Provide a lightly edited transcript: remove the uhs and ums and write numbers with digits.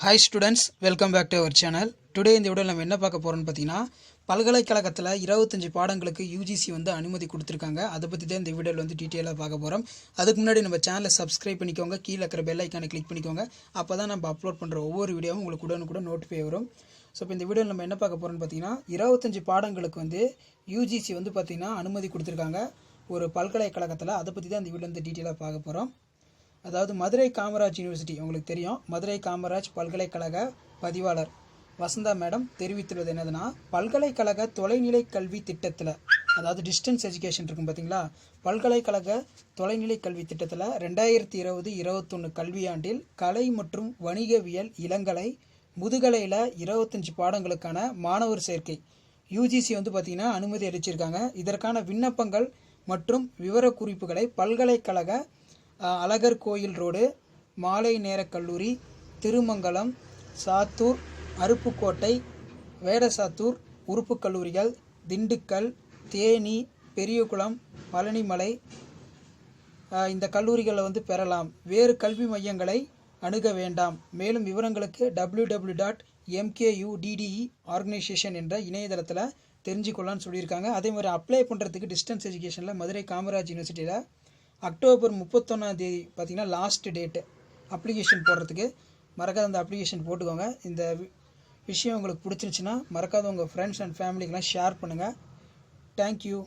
Hi students, welcome back to our channel. Today இந்த வீடியோல நம்ம என்ன பார்க்க போறோம்னு பார்த்தீங்கன்னா பல்கலைக்கழகத்தில் 25 பாடங்களுக்கு யூஜிசி வந்து அனுமதி கொடுத்துருக்காங்க. அதை பற்றி தான் இந்த வீடியோவில் வந்து டீட்டெயிலாக பார்க்க போகிறோம். அதுக்கு முன்னாடி நம்ம சேனலை சப்ஸ்கிரைப் பண்ணிக்கோங்க, கீழே இருக்கிற பெல் ஐக்கானை கிளிக் பண்ணிக்கோங்க. அப்போ தான் நம்ம அப்லோட் பண்ணுற ஒவ்வொரு வீடியோவும் உங்களுக்கு உடனுக்குடன் நோட்டிஃபை வரும். ஸோ இப்போ இந்த வீடியோவில் நம்ம என்ன பார்க்க போகிறோம்னு பார்த்தீங்கன்னா 25 பாடங்களுக்கு வந்து யூஜிசி வந்து பார்த்திங்கன்னா அனுமதி கொடுத்துருக்காங்க ஒரு பல்கலைக்கழகத்தில். அதை பற்றி தான் இந்த வீடியோ வந்து டீட்டெயிலாக பார்க்க போகிறோம். அதாவது மதுரை காமராஜ் யூனிவர்சிட்டி உங்களுக்கு தெரியும். மதுரை காமராஜ் பல்கலைக்கழக பதிவாளர் வசந்தா மேடம் தெரிவித்துள்ளது என்னதுன்னா, பல்கலைக்கழக தொலைநிலை கல்வி திட்டத்தில், அதாவது டிஸ்டன்ஸ் எஜுகேஷன் இருக்கும் பார்த்தீங்களா, பல்கலைக்கழக தொலைநிலை கல்வி திட்டத்தில் 2020-21 கல்வியாண்டில் கலை மற்றும் வணிகவியல் இளங்கலை முதுகலையில் 25 பாடங்களுக்கான மாணவர் சேர்க்கை யூஜிசி வந்து பார்த்திங்கன்னா அனுமதி அளிச்சிருக்காங்க. இதற்கான விண்ணப்பங்கள் மற்றும் விவரக்குறிப்புகளை பல்கலைக்கழக அழகர் கோயில் ரோடு, மாலை நேர கல்லூரி, திருமங்கலம், சாத்தூர், அருப்புக்கோட்டை, வேடசாத்தூர் உறுப்பு கல்லூரிகள், திண்டுக்கல், தேனி, பெரியகுளம், பழனிமலை இந்த கல்லூரிகளை வந்து பெறலாம். வேறு கல்வி மையங்களை அணுக வேண்டாம். மேலும் விவரங்களுக்கு www.mkuDDE ஆர்கனைசேஷன் என்ற இணையதளத்தில் தெரிஞ்சுக்கொள்ளலான்னு சொல்லியிருக்காங்க. அதே மாதிரி அப்ளை பண்ணுறதுக்கு டிஸ்டன்ஸ் எஜுகேஷனில் மதுரை காமராஜ் யூனிவர்சிட்டியில் அக்டோபர் 31 பார்த்திங்கன்னா லாஸ்ட் டேட்டு அப்ளிகேஷன் போடுறதுக்கு. மறக்காத அந்த அப்ளிகேஷன் போட்டுக்கோங்க. இந்த விஷயம் உங்களுக்கு பிடிச்சிருந்துச்சுன்னா மறக்காத உங்கள் ஃப்ரெண்ட்ஸ் அண்ட் ஃபேமிலிக்கெலாம் ஷேர் பண்ணுங்கள். தேங்க்யூ.